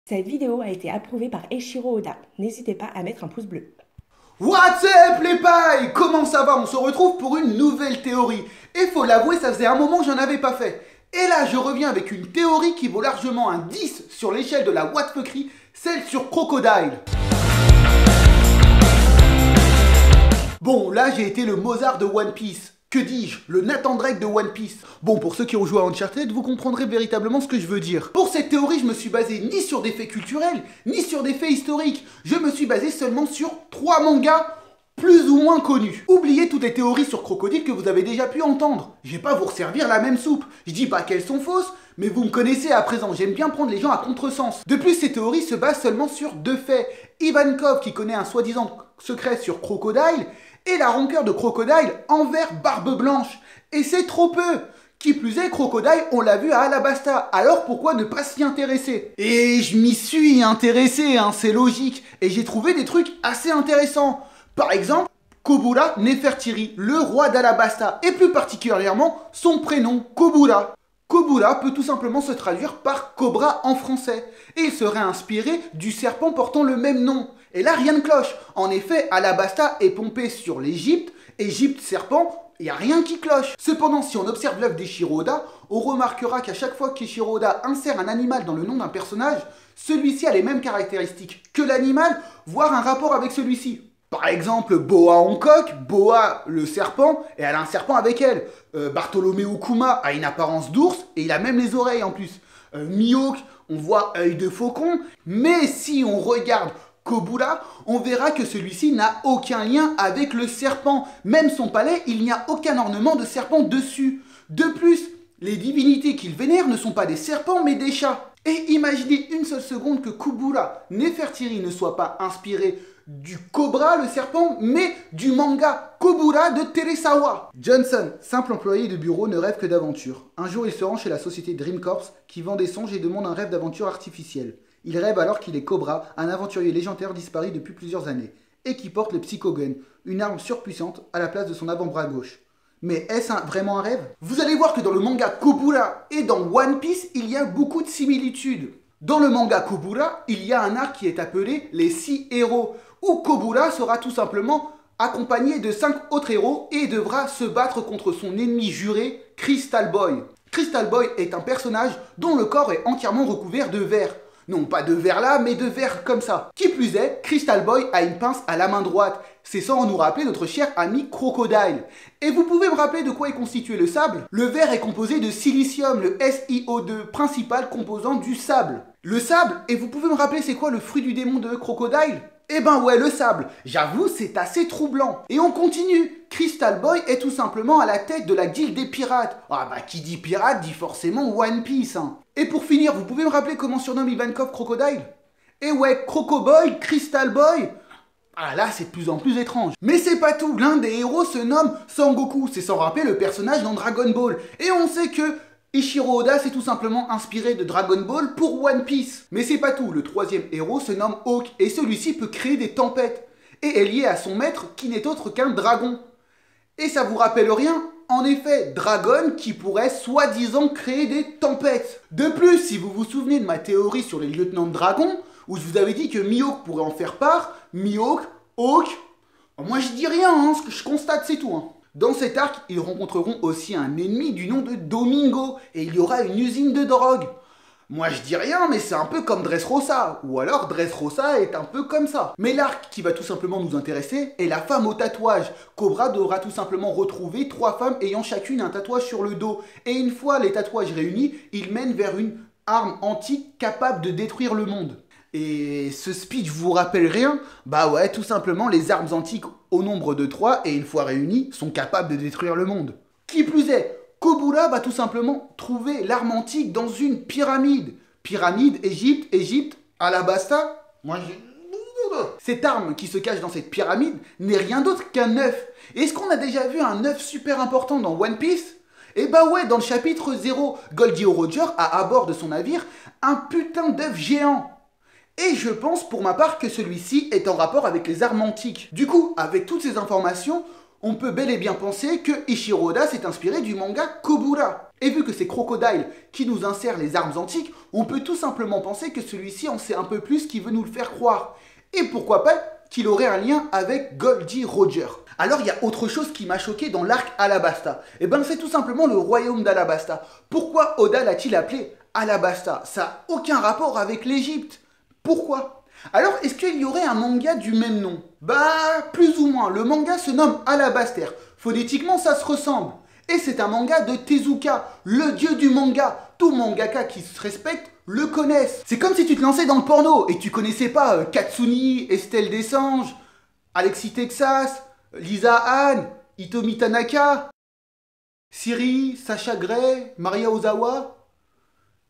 Cette vidéo a été approuvée par Eiichiro Oda. N'hésitez pas à mettre un pouce bleu. What's up les pailles? Comment ça va? On se retrouve pour une nouvelle théorie. Et faut l'avouer, ça faisait un moment que j'en avais pas fait. Et là, je reviens avec une théorie qui vaut largement un 10 sur l'échelle de la what-fuckerie, celle sur Crocodile. Bon, là, j'ai été le Mozart de One Piece. Que dis-je? Le Nathan Drake de One Piece. Bon, pour ceux qui ont joué à Uncharted, vous comprendrez véritablement ce que je veux dire. Pour cette théorie, je me suis basé ni sur des faits culturels, ni sur des faits historiques. Je me suis basé seulement sur 3 mangas plus ou moins connus. Oubliez toutes les théories sur Crocodile que vous avez déjà pu entendre. Je vais pas vous resservir la même soupe. Je dis pas qu'elles sont fausses, mais vous me connaissez à présent. J'aime bien prendre les gens à contresens. De plus, ces théories se basent seulement sur 2 faits. Ivankov qui connaît un soi-disant secret sur Crocodile, et la rancœur de Crocodile envers Barbe Blanche. Et c'est trop peu. Qui plus est, Crocodile, on l'a vu à Alabasta, alors pourquoi ne pas s'y intéresser? Et je m'y suis intéressé, hein, c'est logique, et j'ai trouvé des trucs assez intéressants. Par exemple, Kobura Nefertiri, le roi d'Alabasta, et plus particulièrement son prénom, Kobura. Kobura peut tout simplement se traduire par cobra en français, et il serait inspiré du serpent portant le même nom. Et là, rien ne cloche. En effet, Alabasta est pompé sur l'Égypte, Égypte serpent, il n'y a rien qui cloche. Cependant, si on observe l'œuvre d'Eiichiro Oda, on remarquera qu'à chaque fois qu'Eiichiro Oda insère un animal dans le nom d'un personnage, celui-ci a les mêmes caractéristiques que l'animal, voire un rapport avec celui-ci. Par exemple, Boa Hancock, Boa le serpent, et elle a un serpent avec elle. Bartholomew Kuma a une apparence d'ours, et il a même les oreilles en plus. Mihawk, on voit œil de faucon, mais si on regarde Kobura, on verra que celui-ci n'a aucun lien avec le serpent. Même son palais, il n'y a aucun ornement de serpent dessus. De plus, les divinités qu'il vénère ne sont pas des serpents mais des chats. Et imaginez une seule seconde que Kobura Nefertiri ne soit pas inspiré du cobra, le serpent, mais du manga Kobura de Teresawa. Johnson, simple employé de bureau, ne rêve que d'aventure. Un jour, il se rend chez la société Dream Corps qui vend des songes et demande un rêve d'aventure artificielle. Il rêve alors qu'il est Cobra, un aventurier légendaire disparu depuis plusieurs années, et qui porte le Psychogun, une arme surpuissante à la place de son avant-bras gauche. Mais est-ce vraiment un rêve? Vous allez voir que dans le manga Kobura et dans One Piece, il y a beaucoup de similitudes. Dans le manga Kobura, il y a un arc qui est appelé les 6 héros, où Kobura sera tout simplement accompagné de 5 autres héros et devra se battre contre son ennemi juré, Crystal Boy. Crystal Boy est un personnage dont le corps est entièrement recouvert de verre. Non, pas de verre là, mais de verre comme ça. Qui plus est, Crystal Boy a une pince à la main droite. C'est sans nous rappeler notre cher ami Crocodile. Et vous pouvez me rappeler de quoi est constitué le sable? Le verre est composé de silicium, le SiO2, principal composant du sable. Le sable, et vous pouvez me rappeler c'est quoi le fruit du démon de Crocodile? Eh ben ouais, le sable. J'avoue, c'est assez troublant. Et on continue. Crystal Boy est tout simplement à la tête de la guilde des pirates. Ah bah qui dit pirate dit forcément One Piece, hein. Et pour finir, vous pouvez me rappeler comment surnomme Ivankov Crocodile? Eh ouais, Crocoboy, Crystal Boy. Ah là, c'est de plus en plus étrange. Mais c'est pas tout, l'un des héros se nomme Sangoku. C'est sans rappeler le personnage dans Dragon Ball. Et on sait que Eiichiro Oda s'est tout simplement inspiré de Dragon Ball pour One Piece. Mais c'est pas tout, le troisième héros se nomme Hawk, et celui-ci peut créer des tempêtes, et est lié à son maître qui n'est autre qu'un dragon. Et ça vous rappelle rien? En effet, Dragon qui pourrait soi-disant créer des tempêtes. De plus, si vous vous souvenez de ma théorie sur les lieutenants de dragon, où je vous avais dit que Mihawk pourrait en faire part, Mihawk, Hawk, moi je dis rien, hein, ce que je constate c'est tout. Hein. Dans cet arc, ils rencontreront aussi un ennemi du nom de Domingo, et il y aura une usine de drogue. Moi je dis rien, mais c'est un peu comme Dressrosa, ou alors Dressrosa est un peu comme ça. Mais l'arc qui va tout simplement nous intéresser est la femme au tatouage. Cobra devra tout simplement retrouver 3 femmes ayant chacune un tatouage sur le dos. Et une fois les tatouages réunis, ils mènent vers une arme antique capable de détruire le monde. Et ce speech vous rappelle rien? Bah ouais, tout simplement les armes antiques au nombre de 3 et une fois réunies sont capables de détruire le monde. Qui plus est, Kobura va tout simplement trouver l'arme antique dans une pyramide. Pyramide, Égypte, Égypte, Alabasta. Cette arme qui se cache dans cette pyramide n'est rien d'autre qu'un œuf. Est-ce qu'on a déjà vu un œuf super important dans One Piece? Eh bah ouais, dans le chapitre 0, Goldie Roger a à bord de son navire un putain d'œuf géant. Et je pense pour ma part que celui-ci est en rapport avec les armes antiques. Du coup, avec toutes ces informations, on peut bel et bien penser que Eiichiro Oda s'est inspiré du manga Kobura. Et vu que c'est Crocodile qui nous insère les armes antiques, on peut tout simplement penser que celui-ci en sait un peu plus qu'il veut nous le faire croire. Et pourquoi pas qu'il aurait un lien avec Goldie Roger. Alors il y a autre chose qui m'a choqué dans l'arc Alabasta. Et ben c'est tout simplement le royaume d'Alabasta. Pourquoi Oda l'a-t-il appelé Alabasta? Ça n'a aucun rapport avec l'Égypte. Pourquoi? Alors est-ce qu'il y aurait un manga du même nom? Bah plus ou moins, le manga se nomme Alabaster. Phonétiquement ça se ressemble. Et c'est un manga de Tezuka, le dieu du manga. Tout mangaka qui se respecte le connaissent. C'est comme si tu te lançais dans le porno et tu connaissais pas Katsuni, Estelle Desange, Alexis Texas, Lisa Anne, Hitomi Tanaka, Siri, Sacha Gray, Maria Ozawa,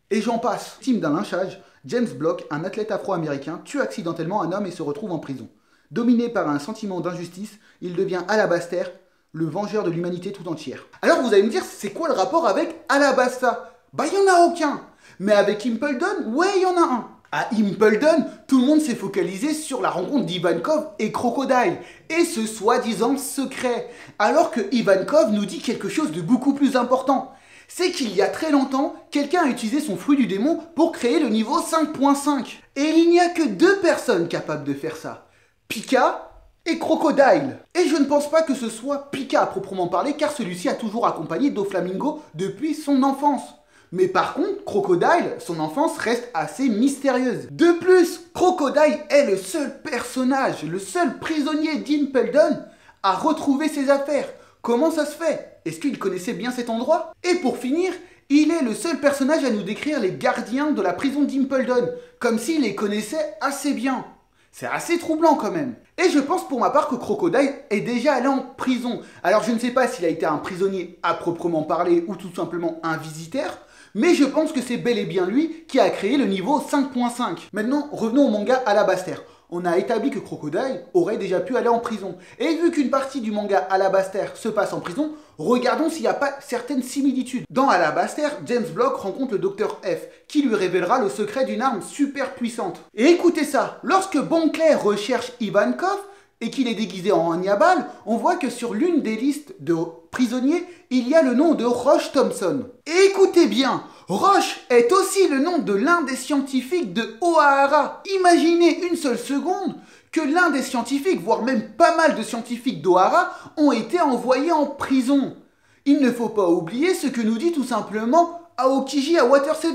et j'en passe. Victime d'un lynchage, James Block, un athlète afro-américain, tue accidentellement un homme et se retrouve en prison. Dominé par un sentiment d'injustice, il devient Alabaster, le vengeur de l'humanité tout entière. Alors vous allez me dire, c'est quoi le rapport avec Alabasta? Bah il n'y en a aucun. Mais avec Impel-Down, ouais il y en a un. À Impel-Down, tout le monde s'est focalisé sur la rencontre d'Ivankov et Crocodile, et ce soi-disant secret. Alors que Ivankov nous dit quelque chose de beaucoup plus important. C'est qu'il y a très longtemps, quelqu'un a utilisé son fruit du démon pour créer le niveau 5.5. Et il n'y a que 2 personnes capables de faire ça. Pika et Crocodile. Et je ne pense pas que ce soit Pika à proprement parler, car celui-ci a toujours accompagné Doflamingo depuis son enfance. Mais par contre, Crocodile, son enfance reste assez mystérieuse. De plus, Crocodile est le seul personnage, le seul prisonnier d'Impel-Down à retrouver ses affaires. Comment ça se fait? Est-ce qu'il connaissait bien cet endroit? Et pour finir, il est le seul personnage à nous décrire les gardiens de la prison d'Impel-Down, comme s'il les connaissait assez bien. C'est assez troublant quand même. Et je pense pour ma part que Crocodile est déjà allé en prison. Alors je ne sais pas s'il a été un prisonnier à proprement parler ou tout simplement un visiteur, mais je pense que c'est bel et bien lui qui a créé le niveau 5.5. Maintenant, revenons au manga Alabaster. On a établi que Crocodile aurait déjà pu aller en prison. Et vu qu'une partie du manga Alabaster se passe en prison, regardons s'il n'y a pas certaines similitudes. Dans Alabaster, James Block rencontre le Dr F, qui lui révélera le secret d'une arme super puissante. Et écoutez ça, lorsque Bankley recherche Ivankov, et qu'il est déguisé en Hannibal, on voit que sur l'une des listes de prisonniers, il y a le nom de Roche Thompson. Et écoutez bien, Roche est aussi le nom de l'un des scientifiques de O'Hara. Imaginez une seule seconde que l'un des scientifiques, voire même pas mal de scientifiques d'Ohara, ont été envoyés en prison. Il ne faut pas oublier ce que nous dit tout simplement Aokiji à Water 7.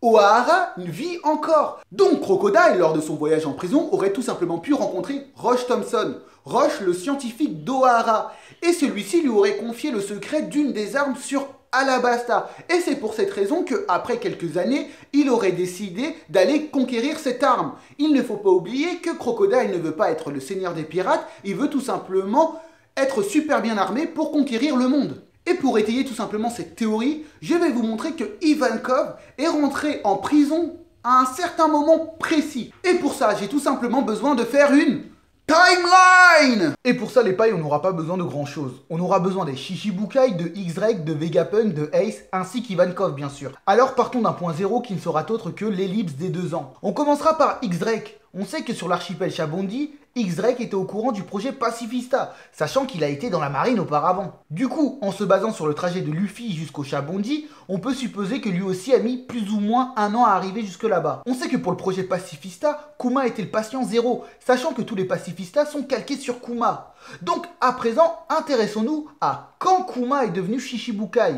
O'Hara vit encore. Donc Crocodile, lors de son voyage en prison, aurait tout simplement pu rencontrer Roche Thompson. Roche, le scientifique d'Ohara. Et celui-ci lui aurait confié le secret d'une des armes sur Alabasta. Et c'est pour cette raison qu'après quelques années, il aurait décidé d'aller conquérir cette arme. Il ne faut pas oublier que Crocodile ne veut pas être le seigneur des pirates, il veut tout simplement être super bien armé pour conquérir le monde. Et pour étayer tout simplement cette théorie, je vais vous montrer que Ivankov est rentré en prison à un certain moment précis. Et pour ça, j'ai tout simplement besoin de faire une timeline. Et pour ça, les pailles, on n'aura pas besoin de grand chose. On aura besoin des Shichibukai, de X-Drake, de Vegapunk, de Ace, ainsi qu'Ivankov bien sûr. Alors partons d'un point zéro qui ne sera autre que l'ellipse des 2 ans. On commencera par X-Drake. On sait que sur l'archipel Shabondi, X-Drake était au courant du projet Pacifista, sachant qu'il a été dans la marine auparavant. Du coup, en se basant sur le trajet de Luffy jusqu'au Shabondi, on peut supposer que lui aussi a mis plus ou moins 1 an à arriver jusque là-bas. On sait que pour le projet Pacifista, Kuma était le patient zéro, sachant que tous les pacifistas sont calqués sur Kuma. Donc à présent, intéressons-nous à quand Kuma est devenu Shichibukai.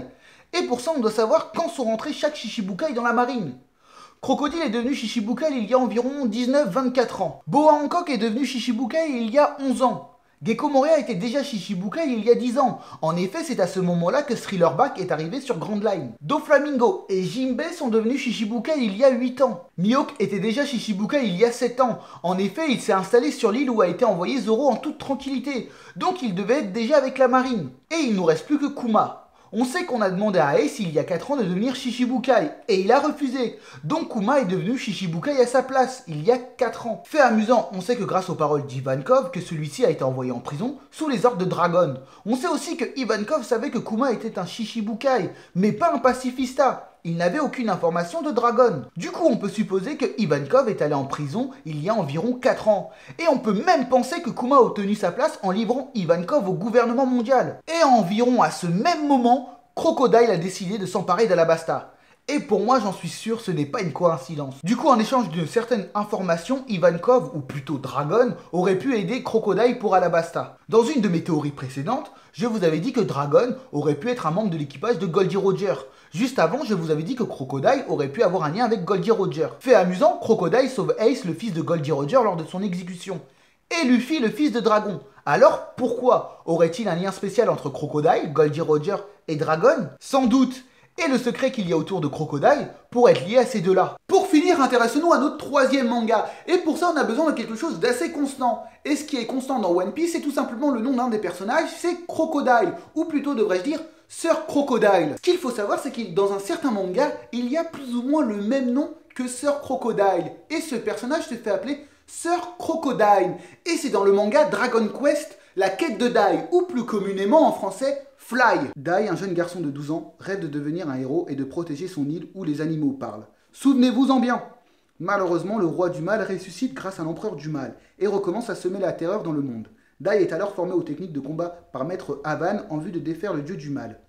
Et pour ça, on doit savoir quand sont rentrés chaque Shichibukai dans la marine. Crocodile est devenu Shichibukai il y a environ 19-24 ans. Boa Hancock est devenu Shichibukai il y a 11 ans. Gekko Moria était déjà Shichibukai il y a 10 ans. En effet, c'est à ce moment-là que Thriller-Back est arrivé sur Grand Line. Doflamingo et Jinbei sont devenus Shichibukai il y a 8 ans. Mihawk était déjà Shichibukai il y a 7 ans. En effet, il s'est installé sur l'île où a été envoyé Zoro en toute tranquillité. Donc il devait être déjà avec la marine. Et il nous reste plus que Kuma. On sait qu'on a demandé à Ace il y a 4 ans de devenir Shichibukai, et il a refusé. Donc Kuma est devenu Shichibukai à sa place, il y a 4 ans. Fait amusant, on sait que grâce aux paroles d'Ivankov, que celui-ci a été envoyé en prison sous les ordres de Dragon. On sait aussi que Ivankov savait que Kuma était un Shichibukai, mais pas un pacifista. Il n'avait aucune information de Dragon. Du coup, on peut supposer que Ivankov est allé en prison il y a environ 4 ans. Et on peut même penser que Kuma a obtenu sa place en livrant Ivankov au gouvernement mondial. Et environ à ce même moment, Crocodile a décidé de s'emparer d'Alabasta. Et pour moi, j'en suis sûr, ce n'est pas une coïncidence. Du coup, en échange d'une certaine information, Ivankov, ou plutôt Dragon, aurait pu aider Crocodile pour Alabasta. Dans une de mes théories précédentes, je vous avais dit que Dragon aurait pu être un membre de l'équipage de Goldie Roger. Juste avant, je vous avais dit que Crocodile aurait pu avoir un lien avec Goldie Roger. Fait amusant, Crocodile sauve Ace, le fils de Goldie Roger, lors de son exécution. Et Luffy, le fils de Dragon. Alors, pourquoi aurait-il un lien spécial entre Crocodile, Goldie Roger et Dragon? Sans doute. Et le secret qu'il y a autour de Crocodile pour être lié à ces deux-là. Pour finir, intéressons-nous à notre troisième manga. Et pour ça, on a besoin de quelque chose d'assez constant. Et ce qui est constant dans One Piece, c'est tout simplement le nom d'un des personnages, c'est Crocodile. Ou plutôt, devrais-je dire, Sir Crocodile. Ce qu'il faut savoir, c'est que dans un certain manga, il y a plus ou moins le même nom que Sir Crocodile. Et ce personnage se fait appeler Sir Crocodile. Et c'est dans le manga Dragon Quest, la quête de Dai, ou plus communément en français, Fly. Dai, un jeune garçon de 12 ans, rêve de devenir un héros et de protéger son île où les animaux parlent. Souvenez-vous-en bien. Malheureusement, le roi du mal ressuscite grâce à l'empereur du mal et recommence à semer la terreur dans le monde. Dai est alors formé aux techniques de combat par maître Havan en vue de défaire le dieu du mal.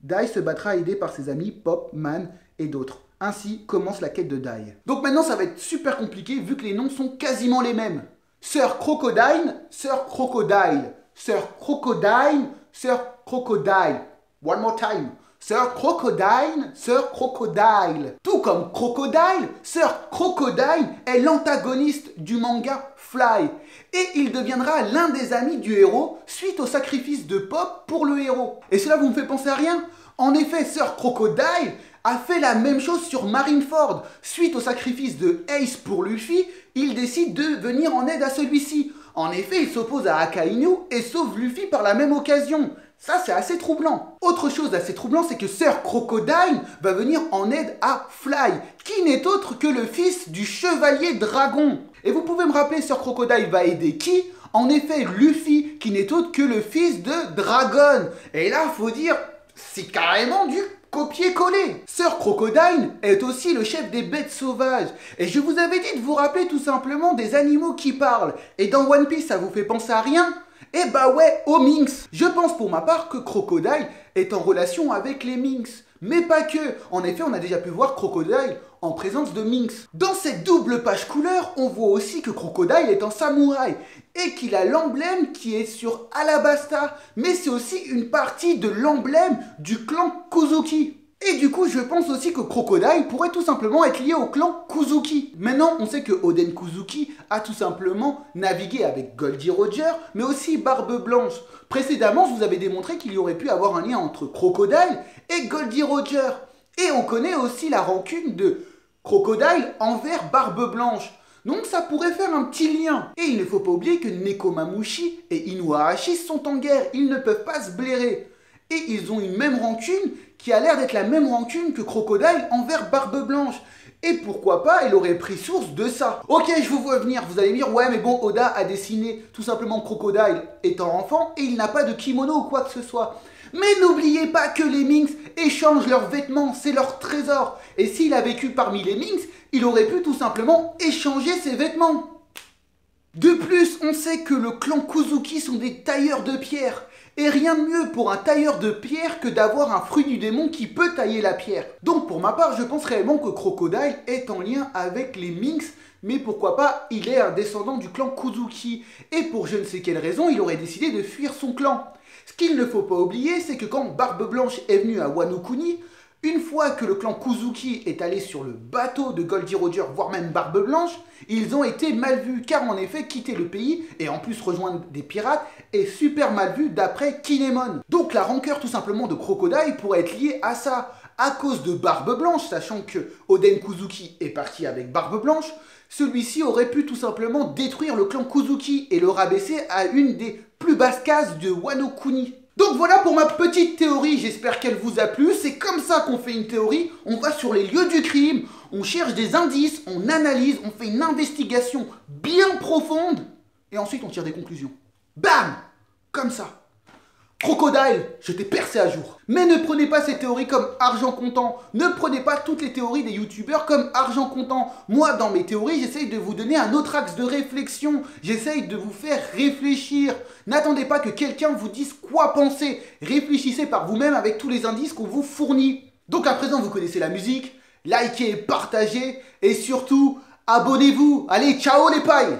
Dai se battra aidé par ses amis Pop, Man et d'autres. Ainsi commence la quête de Dai. Donc maintenant, ça va être super compliqué vu que les noms sont quasiment les mêmes. Sir Crocodile, Sir Crocodile, Sir Crocodile, Sir Crocodile. One more time. Sir Crocodile, Sir Crocodile. Tout comme Crocodile, Sir Crocodile est l'antagoniste du manga Fly. Et il deviendra l'un des amis du héros suite au sacrifice de Pop pour le héros. Et cela vous me fait penser à rien? En effet, Sir Crocodile a fait la même chose sur Marineford. Suite au sacrifice de Ace pour Luffy, il décide de venir en aide à celui-ci. En effet, il s'oppose à Akainu et sauve Luffy par la même occasion. Ça, c'est assez troublant. Autre chose d'assez troublant, c'est que Sir Crocodile va venir en aide à Fly, qui n'est autre que le fils du chevalier dragon. Et vous pouvez me rappeler, Sir Crocodile va aider qui? En effet, Luffy, qui n'est autre que le fils de Dragon. Et là, faut dire, c'est carrément du copier-coller. Sir Crocodile est aussi le chef des bêtes sauvages. Et je vous avais dit de vous rappeler tout simplement des animaux qui parlent. Et dans One Piece, ça vous fait penser à rien? Eh bah ouais, aux Minx. Je pense pour ma part que Crocodile est en relation avec les Minx. Mais pas que. En effet, on a déjà pu voir Crocodile en présence de Minx. Dans cette double page couleur, on voit aussi que Crocodile est un samouraï et qu'il a l'emblème qui est sur Alabasta. Mais c'est aussi une partie de l'emblème du clan Kuzuki. Et du coup, je pense aussi que Crocodile pourrait tout simplement être lié au clan Kuzuki. Maintenant, on sait que Oden Kuzuki a tout simplement navigué avec Goldie Roger, mais aussi Barbe Blanche. Précédemment, je vous avais démontré qu'il y aurait pu avoir un lien entre Crocodile et Goldie Roger. Et on connaît aussi la rancune de Crocodile envers Barbe Blanche. Donc ça pourrait faire un petit lien. Et il ne faut pas oublier que Nekomamushi et Inuarashi sont en guerre. Ils ne peuvent pas se blairer. Et ils ont une même rancune qui a l'air d'être la même rancune que Crocodile envers Barbe Blanche. Et pourquoi pas, elle aurait pris source de ça. Ok, je vous vois venir, vous allez me dire, ouais mais bon, Oda a dessiné tout simplement Crocodile étant enfant et il n'a pas de kimono ou quoi que ce soit. Mais n'oubliez pas que les Minx échangent leurs vêtements, c'est leur trésor. Et s'il a vécu parmi les Minx, il aurait pu tout simplement échanger ses vêtements. De plus, on sait que le clan Kuzuki sont des tailleurs de pierre. Et rien de mieux pour un tailleur de pierre que d'avoir un fruit du démon qui peut tailler la pierre. Donc pour ma part, je pense réellement que Crocodile est en lien avec les Minx, mais pourquoi pas, il est un descendant du clan Kuzuki. Et pour je ne sais quelle raison, il aurait décidé de fuir son clan. Ce qu'il ne faut pas oublier, c'est que quand Barbe Blanche est venue à Wano Kuni, une fois que le clan Kuzuki est allé sur le bateau de Goldie Roger, voire même Barbe Blanche, ils ont été mal vus, car en effet, quitter le pays, et en plus rejoindre des pirates, est super mal vu d'après Kinemon. Donc la rancœur tout simplement de Crocodile pourrait être liée à ça. À cause de Barbe Blanche, sachant que Oden Kuzuki est parti avec Barbe Blanche, celui-ci aurait pu tout simplement détruire le clan Kuzuki et le rabaisser à une des plus basses cases de Wano Kuni. Donc voilà pour ma petite théorie, j'espère qu'elle vous a plu. C'est comme ça qu'on fait une théorie, on va sur les lieux du crime, on cherche des indices, on analyse, on fait une investigation bien profonde, et ensuite on tire des conclusions. Bam! Comme ça. Crocodile, je t'ai percé à jour. Mais ne prenez pas ces théories comme argent comptant. Ne prenez pas toutes les théories des youtubeurs comme argent comptant. Moi, dans mes théories, j'essaye de vous donner un autre axe de réflexion. J'essaye de vous faire réfléchir. N'attendez pas que quelqu'un vous dise quoi penser. Réfléchissez par vous-même avec tous les indices qu'on vous fournit. Donc à présent, vous connaissez la musique. Likez, partagez et surtout, abonnez-vous. Allez, ciao les pailles!